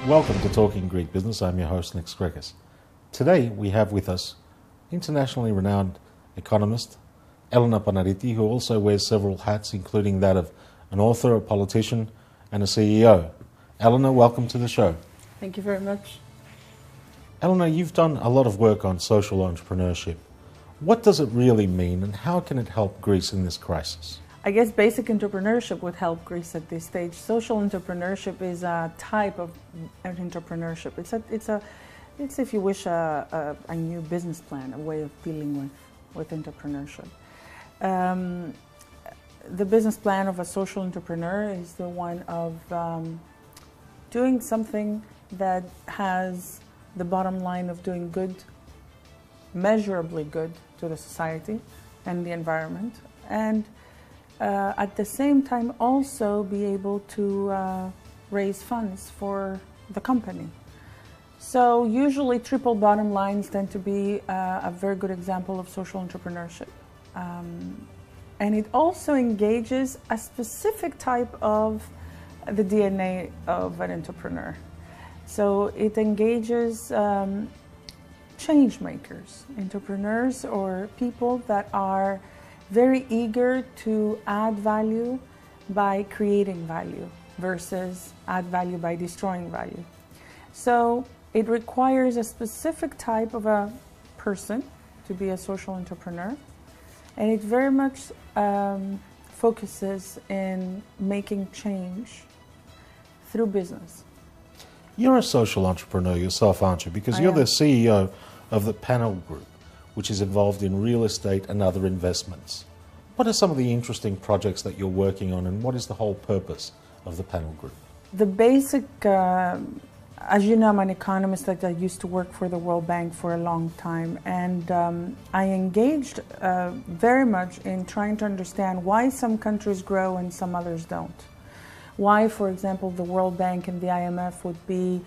Welcome to Talking Greek Business. I'm your host, Nick Skrekis. Today we have with us internationally renowned economist, Elena Panaritis, who also wears several hats, including that of an author, a politician, and a CEO. Elena, welcome to the show. Thank you very much. Elena, you've done a lot of work on social entrepreneurship. What does it really mean, and how can it help Greece in this crisis? I guess basic entrepreneurship would help Greece at this stage. Social entrepreneurship is a type of entrepreneurship. It's if you wish, a new business plan, a way of dealing with entrepreneurship. The business plan of a social entrepreneur is the one of doing something that has the bottom line of doing good, measurably good to the society and the environment, and at the same time also be able to raise funds for the company. So usually triple bottom lines tend to be a very good example of social entrepreneurship. And it also engages a specific type of the DNA of an entrepreneur. So it engages change makers, entrepreneurs, or people that are very eager to add value by creating value versus add value by destroying value. So it requires a specific type of a person to be a social entrepreneur, and it very much focuses in making change through business. You're a social entrepreneur yourself, aren't you? Because you're the CEO of the Panel Group, which is involved in real estate and other investments. What are some of the interesting projects that you're working on, and what is the whole purpose of the Panel Group? The basic, as you know, I'm an economist that I used to work for the World Bank for a long time, and I engaged very much in trying to understand why some countries grow and some others don't. Why, for example, the World Bank and the IMF would be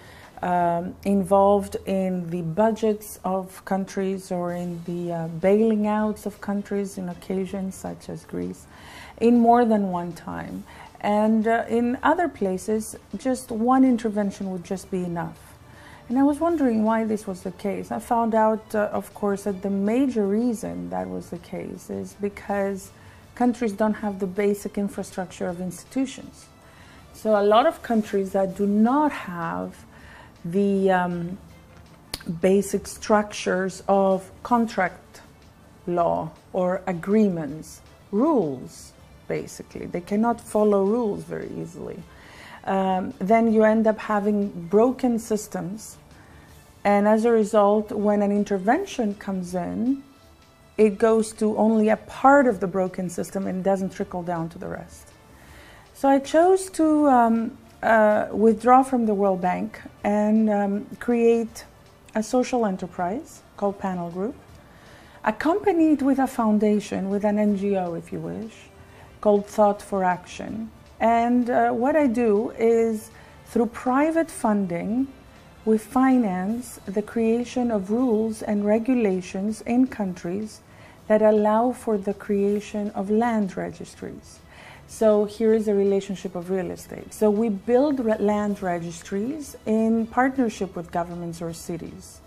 involved in the budgets of countries or in the bailing outs of countries in occasions such as Greece in more than one time. And in other places, just one intervention would just be enough. And I was wondering why this was the case. I found out, of course, that the major reason that was the case is because countries don't have the basic infrastructure of institutions. So a lot of countries that do not have the basic structures of contract law or agreements, rules, basically. They cannot follow rules very easily. Then you end up having broken systems, and as a result, when an intervention comes in, it goes to only a part of the broken system and doesn't trickle down to the rest. So I chose to withdraw from the World Bank and create a social enterprise called Panel Group, accompanied with a foundation, with an NGO if you wish, called Thought for Action. And what I do is, through private funding, we finance the creation of rules and regulations in countries that allow for the creation of land registries. So here is a relationship of real estate. So we build land registries in partnership with governments or cities.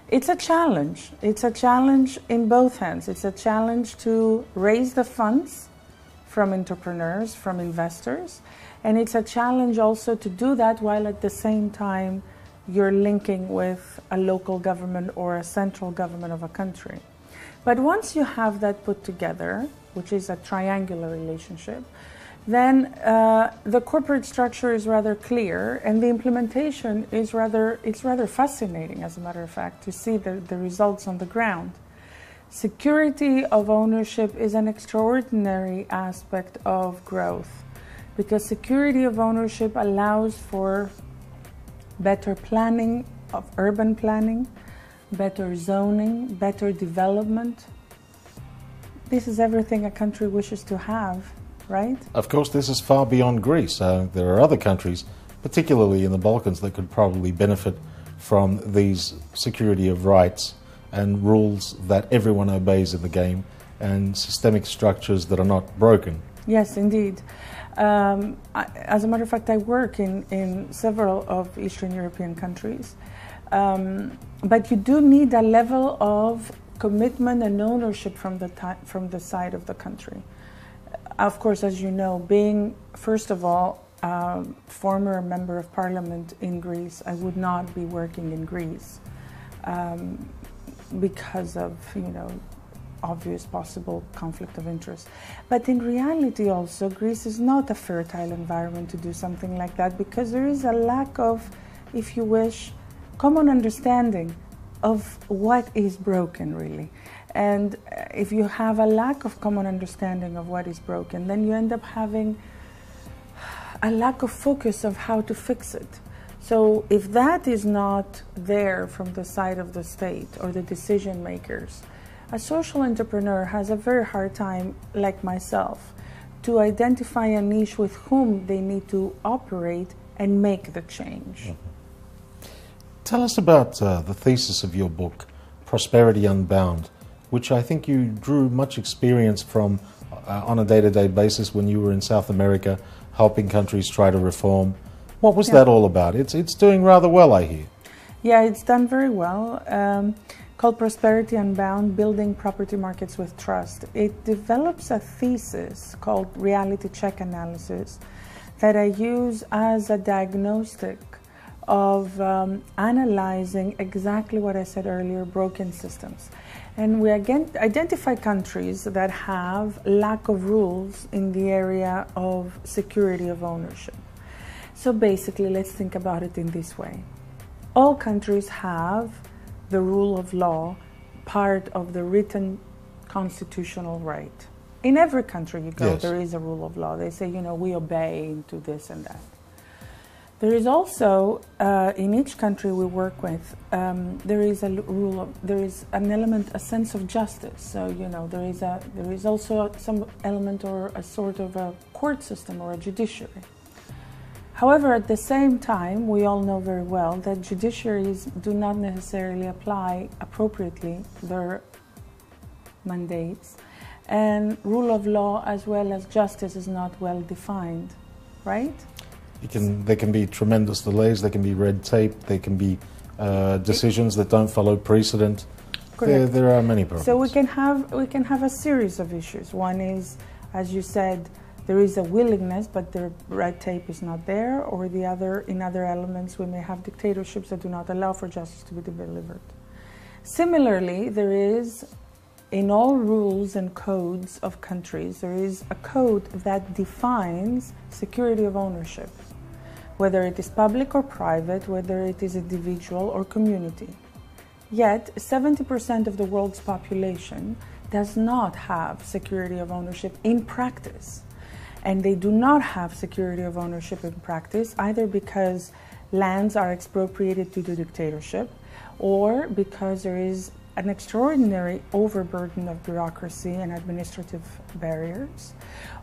It's a challenge. It's a challenge in both hands. It's a challenge to raise the funds from entrepreneurs, from investors, and it's a challenge also to do that while at the same time you're linking with a local government or a central government of a country. But once you have that put together, which is a triangular relationship, then the corporate structure is rather clear, and the implementation is rather fascinating, as a matter of fact, to see the results on the ground. Security of ownership is an extraordinary aspect of growth, because security of ownership allows for better planning of urban planning, better zoning, better development. this is everything a country wishes to have, right? Of course, this is far beyond Greece. There are other countries, particularly in the Balkans, that could probably benefit from these security of rights and rules that everyone obeys in the game and systemic structures that are not broken. Yes, indeed. As a matter of fact, I work in several of Eastern European countries. But you do need a level of commitment and ownership from the side of the country. Of course, as you know, being, first of all, a former member of parliament in Greece, I would not be working in Greece because of, obvious possible conflict of interest. But in reality also, Greece is not a fertile environment to do something like that, because there is a lack of, if you wish, common understanding of what is broken, really. And if you have a lack of common understanding of what is broken, then you end up having a lack of focus of how to fix it. So if that is not there from the side of the state or the decision makers, a social entrepreneur has a very hard time, like myself, to identify a niche with whom they need to operate and make the change. Tell us about the thesis of your book, Prosperity Unbound, which I think you drew much experience from on a day-to-day basis when you were in South America, helping countries try to reform. What was that all about? It's doing rather well, I hear. Yeah, it's done very well. Called Prosperity Unbound, Building Property Markets with Trust. It develops a thesis called reality check analysis that I use as a diagnostic of analyzing exactly what I said earlier, broken systems. And we again identify countries that have lack of rules in the area of security of ownership. So basically, let's think about it in this way. All countries have the rule of law, part of the written constitutional right. In every country you go, yes, there is a rule of law. They say, we obey to this and that. There is also, in each country we work with, there is an element, a sense of justice. So, there is also some element or a sort of a court system or a judiciary. However, at the same time, we all know very well that judiciaries do not necessarily apply appropriately their mandates, and rule of law as well as justice is not well defined, right? There can be tremendous delays, there can be red tape, there can be decisions that don't follow precedent. There are many problems. So we can have a series of issues. One is, as you said, there is a willingness, but the red tape is not there, or in other elements, we may have dictatorships that do not allow for justice to be delivered. Similarly, there is, in all rules and codes of countries, there is a code that defines security of ownership, whether it is public or private, whether it is individual or community. Yet, 70% of the world's population does not have security of ownership in practice. And they do not have security of ownership in practice, either because lands are expropriated to the dictatorship, or because there is an extraordinary overburden of bureaucracy and administrative barriers,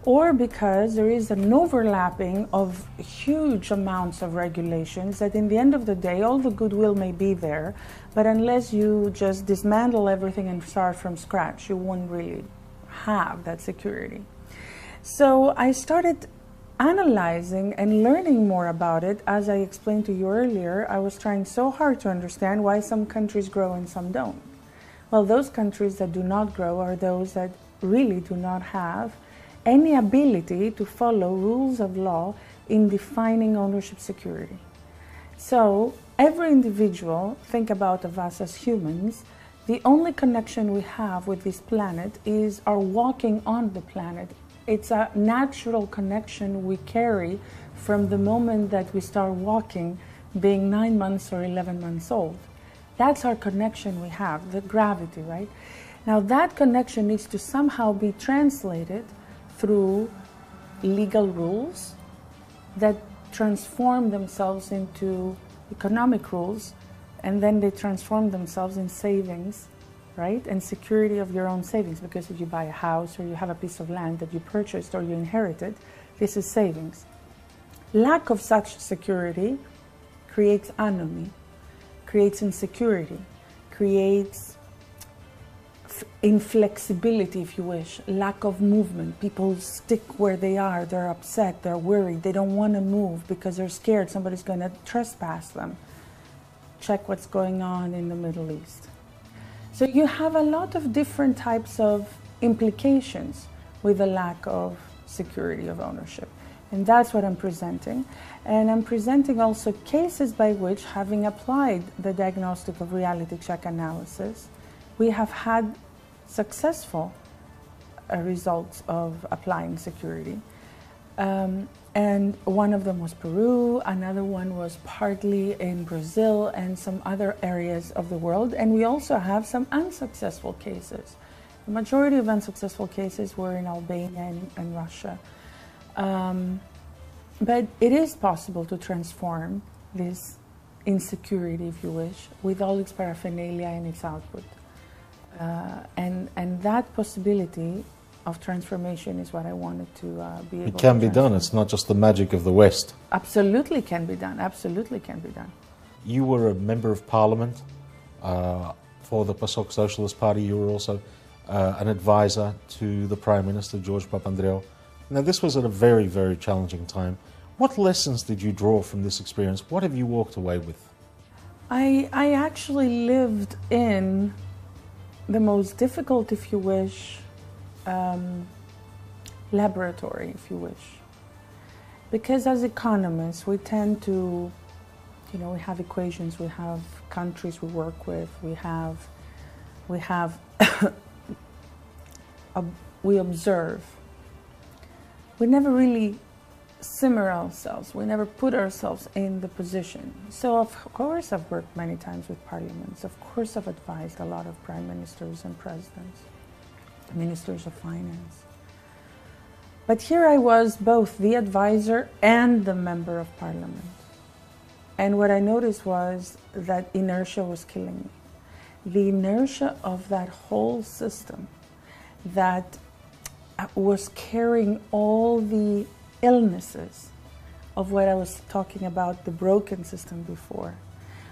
or because there is an overlapping of huge amounts of regulations that in the end of the day, all the goodwill may be there, but unless you just dismantle everything and start from scratch, you won't really have that security. So I started analyzing and learning more about it. As I explained to you earlier, I was trying so hard to understand why some countries grow and some don't. Well, those countries that do not grow are those that really do not have any ability to follow rules of law in defining ownership security. So every individual, think about of us as humans, the only connection we have with this planet is our walking on the planet. It's a natural connection we carry from the moment that we start walking, being 9 months or 11 months old. That's our connection we have, the gravity, right? Now that connection needs to somehow be translated through legal rules that transform themselves into economic rules, and then they transform themselves in savings right? And security of your own savings, because if you buy a house or you have a piece of land that you purchased or you inherited, this is savings. Lack of such security creates anomie, creates insecurity, creates inflexibility, if you wish, lack of movement. People stick where they are, they're upset, they're worried, they don't want to move because they're scared somebody's going to trespass them. Check what's going on in the Middle East. So you have a lot of different types of implications with the lack of security of ownership. And that's what I'm presenting. And I'm presenting also cases by which, having applied the diagnostic of reality check analysis, we have had successful results of applying security. And one of them was Peru, another one was partly in Brazil and some other areas of the world. And we also have some unsuccessful cases. The majority of unsuccessful cases were in Albania and Russia. But it is possible to transform this insecurity, if you wish, with all its paraphernalia and its output. And that possibility of transformation is what I wanted to be able to. It can be done. It's not just the magic of the West. Absolutely can be done. Absolutely can be done. You were a member of Parliament for the PASOK Socialist Party. You were also an advisor to the Prime Minister, George Papandreou. Now, this was at a very, very challenging time. What lessons did you draw from this experience? What have you walked away with? I actually lived in the most difficult, if you wish, laboratory, if you wish. Because as economists, we tend to, we have equations, we have countries we work with, we observe. We never really simmer ourselves. We never put ourselves in the position. So of course I've worked many times with parliaments. Of course I've advised a lot of prime ministers and presidents, ministers of finance. But here I was both the advisor and the member of parliament. And what I noticed was that inertia was killing me. The inertia of that whole system that was carrying all the illnesses of what I was talking about, the broken system before,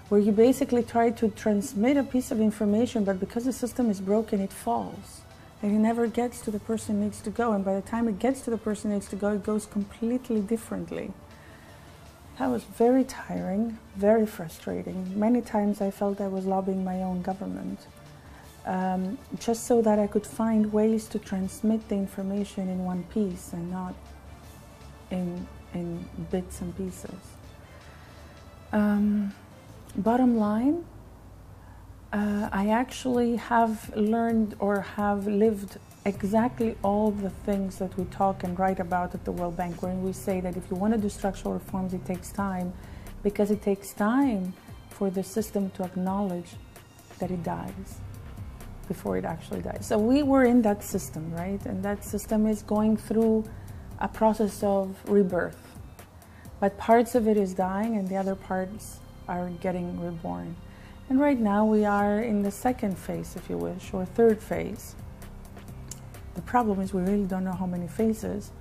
where you basically try to transmit a piece of information, but because the system is broken, it falls. And it never gets to the person it needs to go. And by the time it gets to the person it needs to go, it goes completely differently. That was very tiring, very frustrating. Many times I felt I was lobbying my own government, just so that I could find ways to transmit the information in one piece and not in bits and pieces. Bottom line, I actually have learned or have lived exactly all the things that we talk and write about at the World Bank, when we say that if you want to do structural reforms, it takes time, because it takes time for the system to acknowledge that it dies before it actually dies. So we were in that system, right? And that system is going through a process of rebirth. But parts of it is dying and the other parts are getting reborn. And right now we are in the second phase, if you wish, or third phase. The problem is we really don't know how many phases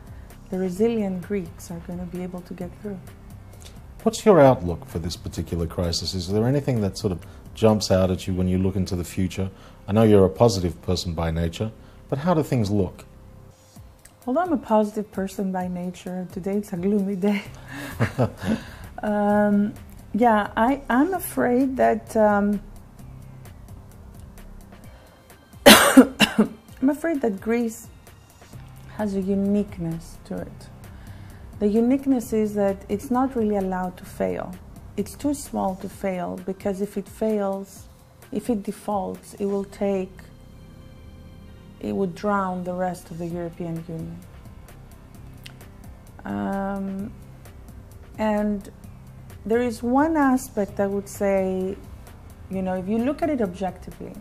the resilient Greeks are going to be able to get through. What's your outlook for this particular crisis? Is there anything that sort of jumps out at you when you look into the future? I know you're a positive person by nature, but how do things look? Although I'm a positive person by nature, today it's a gloomy day. Yeah, I'm afraid that I'm afraid that Greece has a uniqueness to it. The uniqueness is that it's not really allowed to fail. It's too small to fail, because if it fails, if it defaults, it would drown the rest of the European Union. And there is one aspect I would say, if you look at it objectively,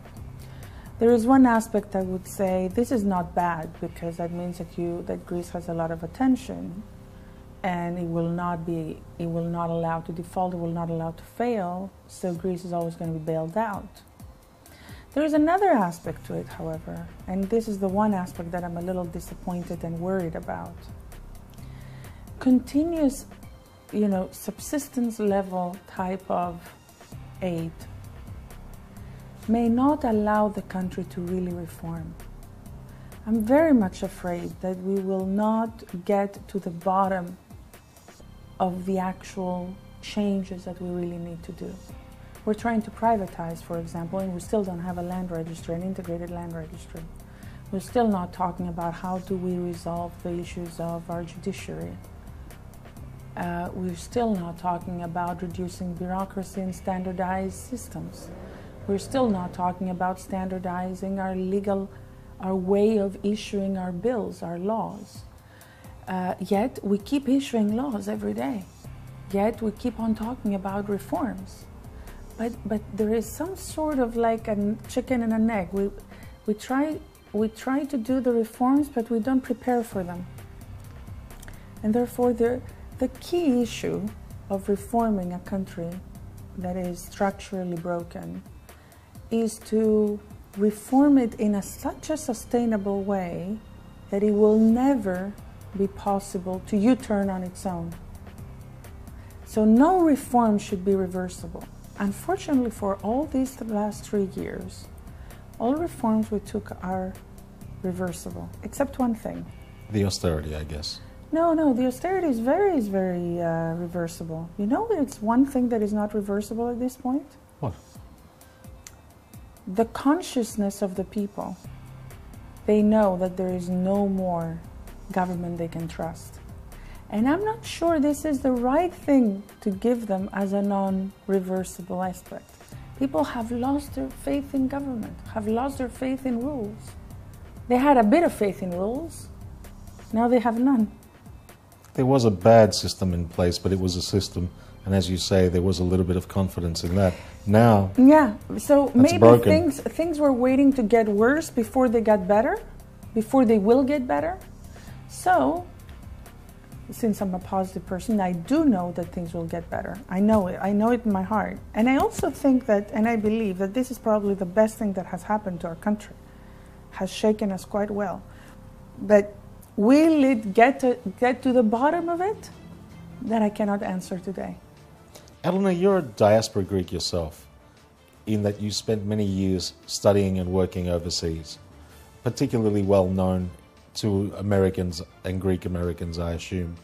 there is one aspect I would say this is not bad, because that means that Greece has a lot of attention, and it will not allow to default, it will not allow to fail, so Greece is always going to be bailed out. There is another aspect to it, however, and this is the one aspect that I'm a little disappointed and worried about. Continuous, subsistence level type of aid may not allow the country to really reform. I'm very much afraid that we will not get to the bottom of the actual changes that we really need to do. We're trying to privatize, for example, and we still don't have a land registry, an integrated land registry. We're still not talking about how do we resolve the issues of our judiciary. We're still not talking about reducing bureaucracy and standardized systems. We're still not talking about standardizing our way of issuing our bills, our laws. Yet we keep issuing laws every day. Yet we keep on talking about reforms. But there is some sort of like a chicken and an egg. We try to do the reforms, but we don't prepare for them. And therefore the key issue of reforming a country that is structurally broken is to reform it in such a sustainable way that it will never be possible to U-turn on its own. So no reform should be reversible. Unfortunately, for all these last 3 years, all reforms we took are reversible, except one thing. The austerity, I guess. No, the austerity is very reversible. You know, it's one thing that is not reversible at this point? What? The consciousness of the people. They know that there is no more government they can trust. And I'm not sure this is the right thing to give them as a non-reversible aspect. People have lost their faith in government, have lost their faith in rules. They had a bit of faith in rules, now they have none. There was a bad system in place, but it was a system, and as you say, there was a little bit of confidence in that. Now, yeah, so maybe broken. things were waiting to get worse before they got better, before they will get better. So, since I'm a positive person, I do know that things will get better. I know it in my heart. And I also think that, and I believe that this is probably the best thing that has happened to our country, has shaken us quite well. But will it get to the bottom of it? That I cannot answer today. Elena, you're a diaspora Greek yourself, in that you spent many years studying and working overseas, particularly well known to Americans and Greek Americans, I assume.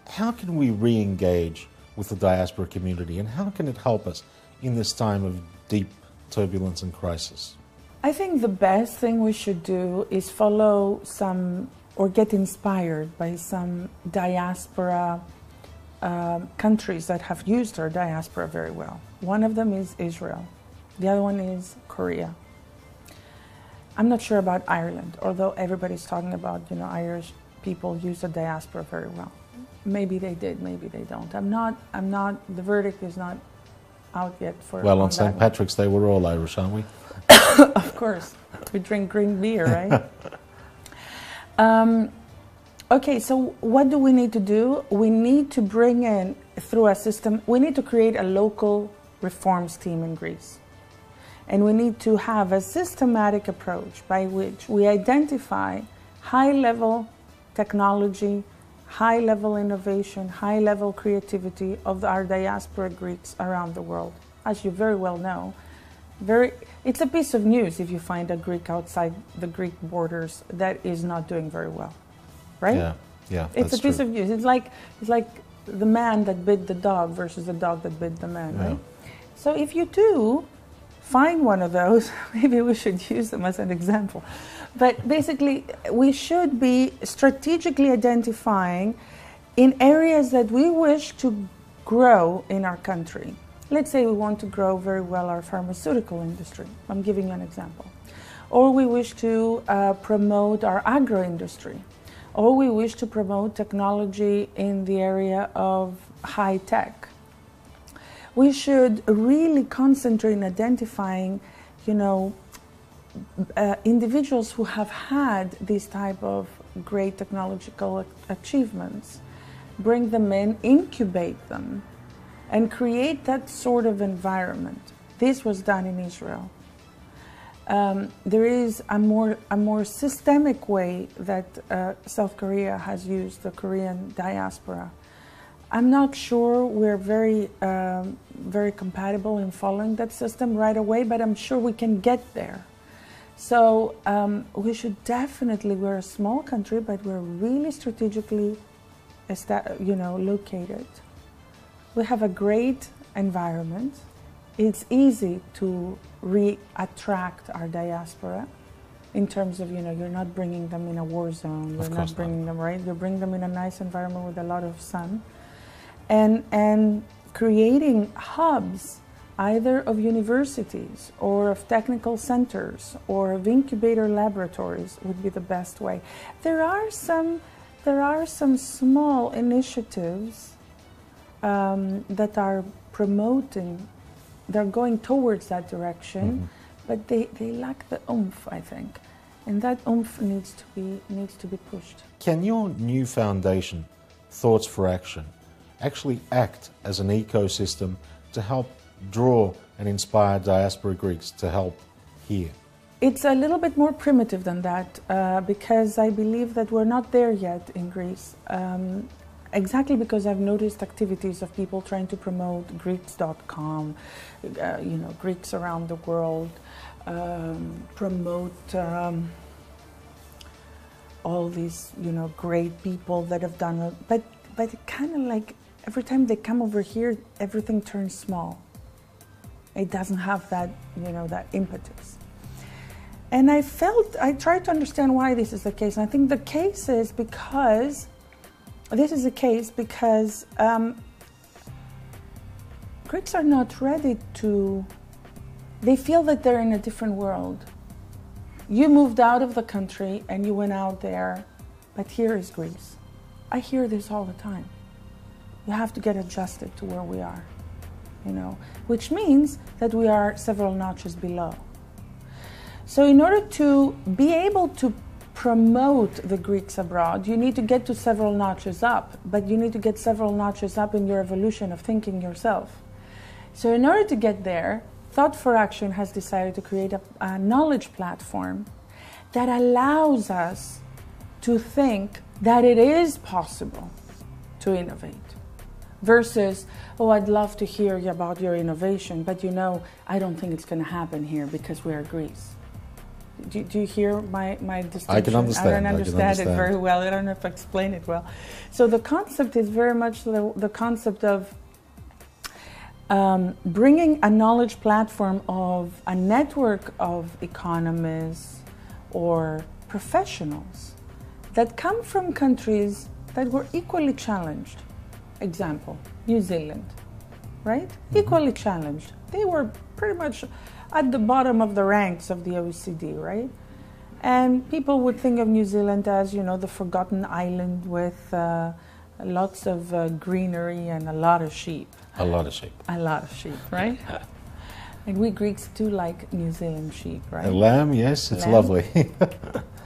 How can we re-engage with the diaspora community, and how can it help us in this time of deep turbulence and crisis? I think the best thing we should do is follow some, or get inspired by some diaspora countries that have used our diaspora very well. One of them is Israel. The other one is Korea. I'm not sure about Ireland, although everybody's talking about, Irish people use the diaspora very well. Maybe they did, maybe they don't. The verdict is not out yet for. Well, on St. Patrick's Day, we're all Irish, aren't we? Of course. We drink green beer, right? Okay, so what do we need to do? We need to bring in, through a system, we need to create a local reforms team in Greece. And we need to have a systematic approach by which we identify high-level technology, high-level innovation, high-level creativity of our diaspora Greeks around the world. As you very well know, it's a piece of news if you find a Greek outside the Greek borders that is not doing very well, right? Yeah, it's a piece of news. It's like the man that bit the dog versus the dog that bit the man, right? So if you do find one of those, maybe we should use them as an example. But basically, we should be strategically identifying in areas that we wish to grow in our country. Let's say we want to grow very well our pharmaceutical industry. I'm giving you an example. Or we wish to promote our agro industry. Or we wish to promote technology in the area of high tech. We should really concentrate in identifying, individuals who have had these type of great technological achievements, bring them in, incubate them, and create that sort of environment. This was done in Israel. there is a more systemic way that South Korea has used the Korean diaspora. I'm not sure we're very compatible in following that system right away, but I'm sure we can get there. So we should definitely, we're a small country, but we're really strategically located. We have a great environment. It's easy to attract our diaspora in terms of, you're not bringing them in a war zone. You're not bringing them, right? You bring them in a nice environment with a lot of sun. And creating hubs, either of universities or of technical centers or of incubator laboratories would be the best way. There are some small initiatives that are promoting, they're going towards that direction, but they lack the oomph, I think. And that oomph needs to be pushed. Can your new foundation, Thoughts for Action, actually act as an ecosystem to help draw and inspire diaspora Greeks to help here? It's a little bit more primitive than that because I believe that we're not there yet in Greece. Exactly because I've noticed activities of people trying to promote Greeks.com, Greeks around the world, promote all these, great people that have done it. But it kind of like every time they come over here, everything turns small. It doesn't have that, that impetus. And I tried to understand why this is the case. And I think the case is because, Greeks are not ready they feel that they're in a different world. You moved out of the country and you went out there, but here is Greece. I hear this all the time. You have to get adjusted to where we are, which means that we are several notches below. So in order to be able to promote the Greeks abroad, you need to get to several notches up, but you need to get several notches up in your evolution of thinking yourself. So in order to get there, Thought for Action has decided to create a knowledge platform that allows us to think that it is possible to innovate. Versus, oh, I'd love to hear about your innovation, but I don't think it's going to happen here because we are Greece. Do you hear my distinction? I can understand. I don't understand it very well. I don't know if I explain it well. So the concept is very much the concept of bringing a knowledge platform of a network of economists or professionals that come from countries that were equally challenged. Example, New Zealand, right? Equally challenged. They were pretty much at the bottom of the ranks of the OECD, right? And people would think of New Zealand as, the forgotten island with lots of greenery and a lot of sheep. A lot of sheep. A lot of sheep, right? And we Greeks do like New Zealand sheep, right? A lamb, yes, it's lovely.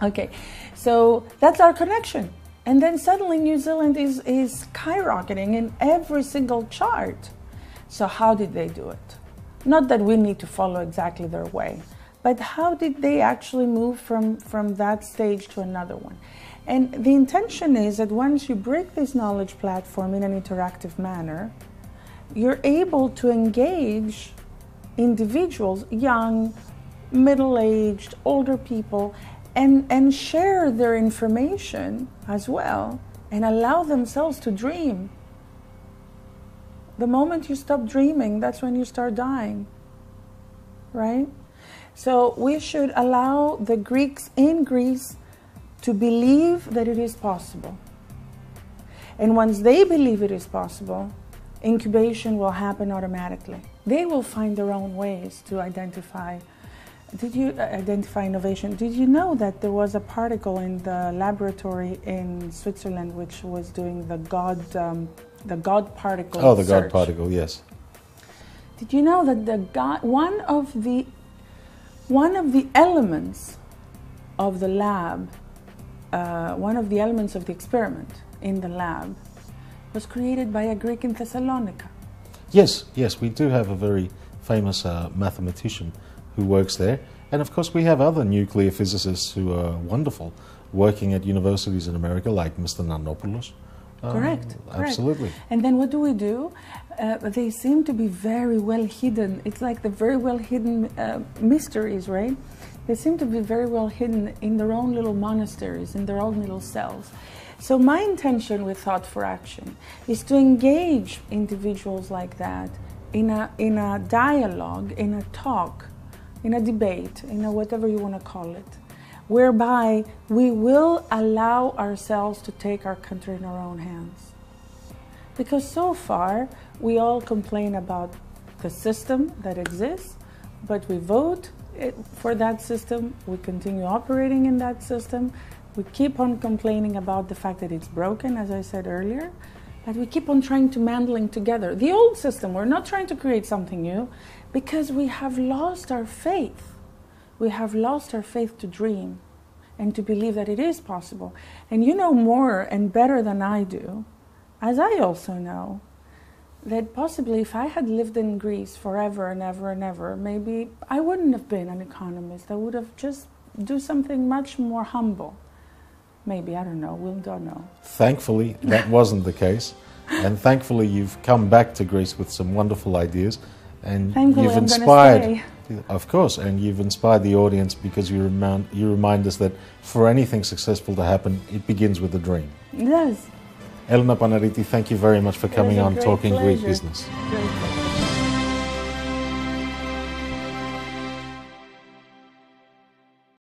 Okay, so that's our connection. And then suddenly New Zealand is skyrocketing in every single chart. So how did they do it? Not that we need to follow exactly their way, but how did they actually move from that stage to another one? And the intention is that once you break this knowledge platform in an interactive manner, you're able to engage individuals, young, middle-aged, older people, and share their information as well and allow themselves to dream. The moment you stop dreaming, that's when you start dying, right? So we should allow the Greeks in Greece to believe that it is possible. And once they believe it is possible, incubation will happen automatically. They will find their own ways to identify. Did you identify innovation? Did you know that there was a particle in the laboratory in Switzerland which was doing the God particle? Oh, the search? God particle, yes. Did you know that one of the elements of the lab, one of the elements of the experiment in the lab, was created by a Greek in Thessalonica? Yes, we do have a very famous mathematician who works there, And of course we have other nuclear physicists who are wonderful, working at universities in America, like Mr. Nanopoulos. Correct. Absolutely. And then what do? They seem to be very well hidden. It's like the very well hidden mysteries, right? They seem to be very well hidden in their own little monasteries, in their own little cells. So my intention with Thought for Action is to engage individuals like that in a dialogue, in a talk, in a debate, in a whatever you want to call it, whereby we will allow ourselves to take our country in our own hands. Because so far, we all complain about the system that exists, but we vote for that system, we continue operating in that system, we keep on complaining about the fact that it's broken, as I said earlier, but we keep on trying to mangling together. The old system, we're not trying to create something new, because we have lost our faith. We have lost our faith to dream and to believe that it is possible. And you know more and better than I do, as I also know, that possibly if I had lived in Greece forever and ever and ever, maybe I wouldn't have been an economist. I would have just do something much more humble. Maybe, I don't know, we don't know. Thankfully, that wasn't the case. And thankfully, you've come back to Greece with some wonderful ideas. And thankfully, you've inspired, of course, and you've inspired the audience because you remind us that for anything successful to happen, it begins with a dream. It does. Elena Panaritis, thank you very much for coming on Talking Greek Business. Great.